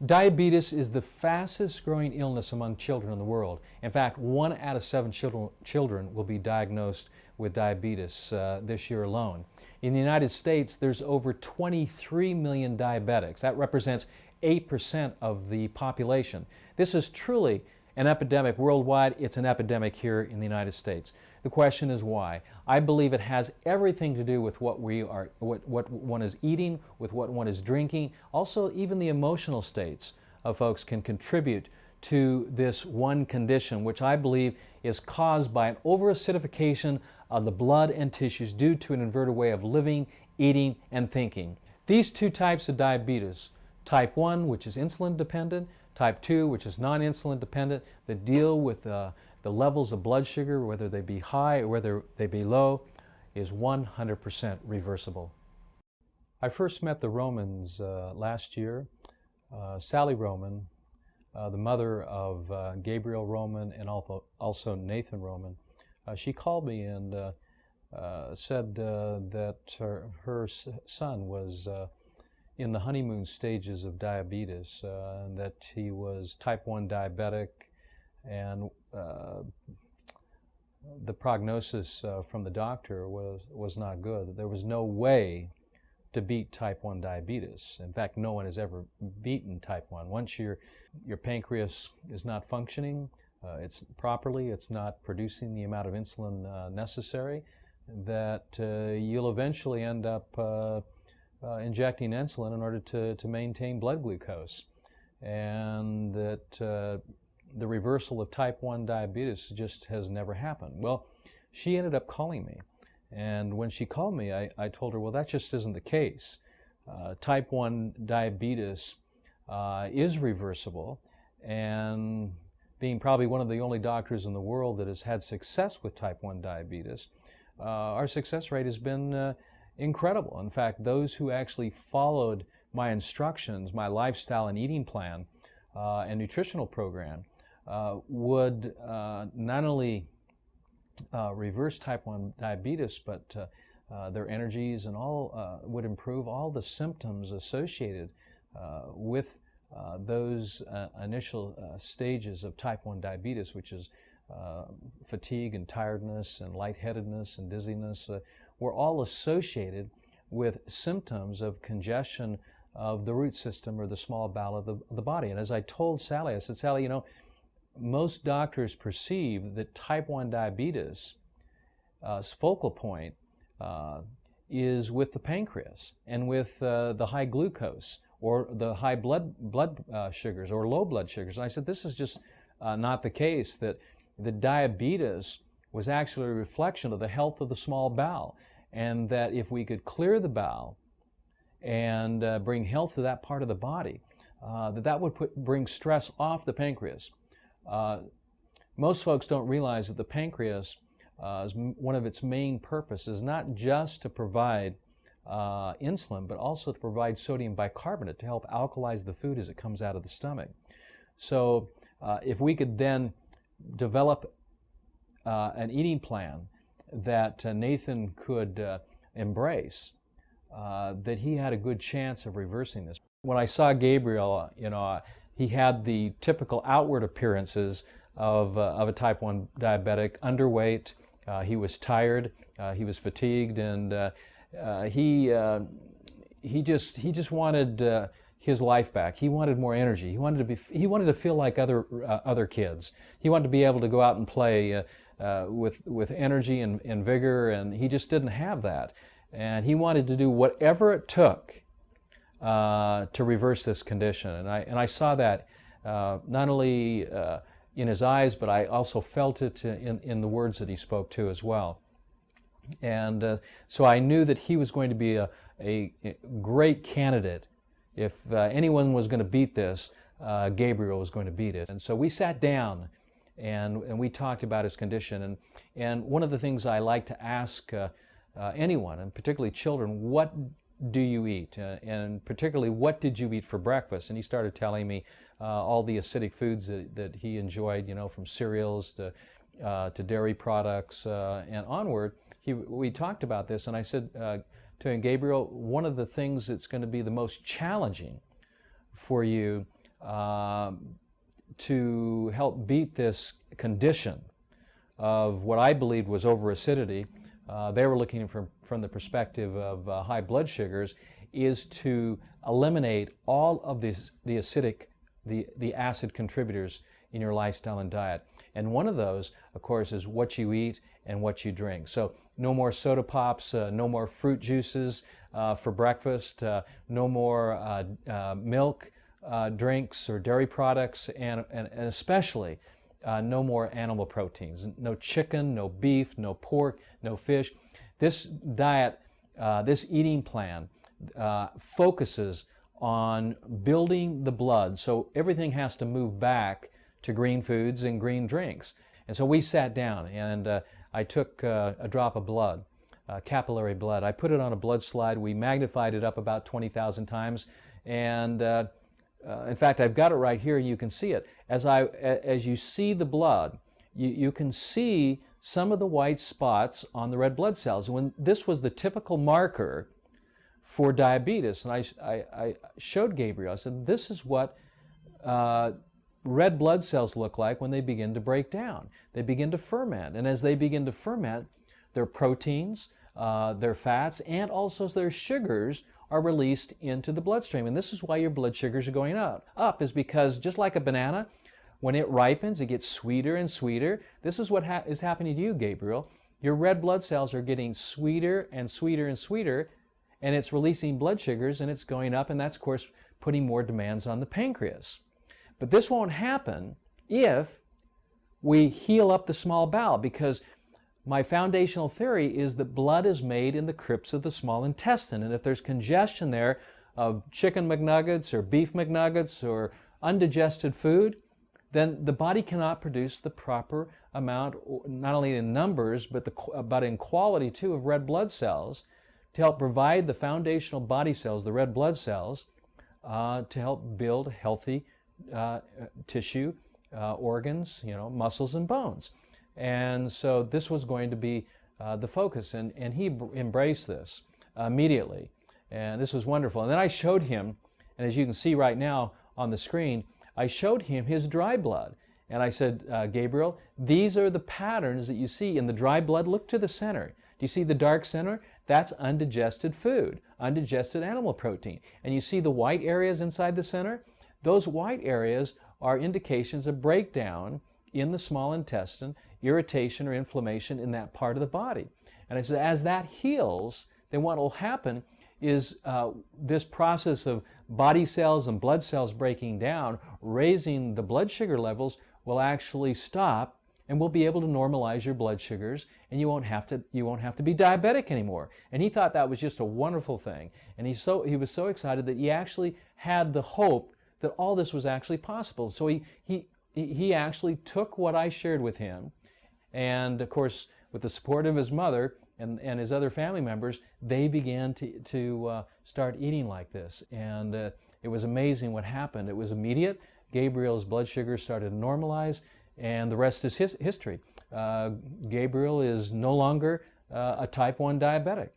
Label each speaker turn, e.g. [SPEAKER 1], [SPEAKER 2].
[SPEAKER 1] Diabetes is the fastest growing illness among children in the world. In fact, 1 out of 7 children will be diagnosed with diabetes this year alone. In the United States, there's over 23 million diabetics. That represents 8% of the population. This is truly an epidemic worldwide. It's an epidemic here in the United States. The question is why. I believe it has everything to do with what one is eating, with what one is drinking. Also, even the emotional states of folks can contribute to this one condition, which I believe is caused by an overacidification of the blood and tissues due to an inverted way of living, eating, and thinking. These two types of diabetes, type 1, which is insulin dependent, type 2, which is non-insulin dependent, that deal with the levels of blood sugar, whether they be high or whether they be low, is 100% reversible. I first met the Romans last year. Sally Roman, the mother of Gabriel Roman and also Nathan Roman, she called me and said that her son was in the honeymoon stages of diabetes, and that he was type 1 diabetic, and the prognosis from the doctor was not good. There was no way to beat type 1 diabetes. In fact, no one has ever beaten type 1. Once your pancreas is not functioning properly, it's not producing the amount of insulin necessary, that you'll eventually end up injecting insulin in order to maintain blood glucose, and that the reversal of type 1 diabetes just has never happened. Well, she ended up calling me, and when she called me, I told her, well, that just isn't the case. Type 1 diabetes is reversible, and being probably one of the only doctors in the world that has had success with type 1 diabetes, our success rate has been incredible. In fact, those who actually followed my instructions, my lifestyle and eating plan and nutritional program would not only reverse type 1 diabetes, but their energies and all would improve all the symptoms associated with those initial stages of type 1 diabetes, which is fatigue and tiredness and lightheadedness and dizziness, were all associated with symptoms of congestion of the root system or the small bowel of the body. And as I told Sally, I said, Sally, you know, most doctors perceive that type 1 diabetes focal point is with the pancreas and with the high glucose or the high blood sugars or low blood sugars. And I said, this is just not the case, that the diabetes was actually a reflection of the health of the small bowel, and that if we could clear the bowel and bring health to that part of the body, that would bring stress off the pancreas. Most folks don't realize that the pancreas, one of its main purposes is not just to provide insulin, but also to provide sodium bicarbonate to help alkalize the food as it comes out of the stomach. So if we could then develop an eating plan that Nathan could embrace, that he had a good chance of reversing this. When I saw Gabriel, you know, he had the typical outward appearances of a type 1 diabetic: underweight, he was tired, he was fatigued, and he just wanted his life back. He wanted more energy. He wanted to feel like other kids. He wanted to be able to go out and play with energy and vigor, and he just didn't have that. And he wanted to do whatever it took to reverse this condition. And I saw that not only in his eyes, but I also felt it in the words that he spoke to as well. And so I knew that he was going to be a great candidate. If anyone was going to beat this, Gabriel was going to beat it. And so we sat down and we talked about his condition. And one of the things I like to ask anyone, and particularly children, what do you eat? And particularly, what did you eat for breakfast? And he started telling me all the acidic foods that he enjoyed, you know, from cereals to dairy products and onward. We talked about this, and I said to him, Gabriel, one of the things that's going to be the most challenging for you to help beat this condition of what I believed was overacidity. They were looking from the perspective of high blood sugars, is to eliminate all of the acidic, the acid contributors in your lifestyle and diet. And one of those, of course, is what you eat and what you drink. So no more soda pops, no more fruit juices for breakfast, no more milk drinks or dairy products, and especially no more animal proteins. No chicken, no beef, no pork, no fish. This diet, this eating plan focuses on building the blood, so everything has to move back to green foods and green drinks. And so we sat down, and I took a drop of blood, capillary blood. I put it on a blood slide. We magnified it up about 20,000 times, and in fact, I've got it right here, and you can see it. As you see the blood, you can see some of the white spots on the red blood cells. When this was the typical marker for diabetes, and I showed Gabriel, I said, this is what red blood cells look like when they begin to break down. They begin to ferment, and as they begin to ferment, their proteins, their fats, and also their sugars are released into the bloodstream. And this is why your blood sugars are going up is because just like a banana, when it ripens, it gets sweeter and sweeter. This is what is happening to you, Gabriel. Your red blood cells are getting sweeter and sweeter and sweeter, and it's releasing blood sugars, and it's going up, and that's, of course, putting more demands on the pancreas. But this won't happen if we heal up the small bowel, because my foundational theory is that blood is made in the crypts of the small intestine, and if there's congestion there of chicken McNuggets or beef McNuggets or undigested food, then the body cannot produce the proper amount, not only in numbers, but in quality too, of red blood cells to help provide the foundational body cells, the red blood cells, to help build healthy tissue, organs, muscles and bones. And so this was going to be the focus, and he embraced this immediately, and this was wonderful. And then I showed him, and as you can see right now on the screen, I showed him his dry blood, and I said, Gabriel, these are the patterns that you see in the dry blood. Look to the center. Do you see the dark center? That's undigested food, undigested animal protein. And you see the white areas inside the center? Those white areas are indications of breakdown in the small intestine, irritation or inflammation in that part of the body. And I said, as that heals, then what will happen is this process of body cells and blood cells breaking down, raising the blood sugar levels, will actually stop, and we'll be able to normalize your blood sugars, and you won't have to be diabetic anymore. And he thought that was just a wonderful thing. And he was so excited that he actually had the hope that all this was actually possible. So he actually took what I shared with him, and of course, with the support of his mother and his other family members, they began to start eating like this. And it was amazing what happened. It was immediate. Gabriel's blood sugar started to normalize, and the rest is history. Gabriel is no longer a type 1 diabetic.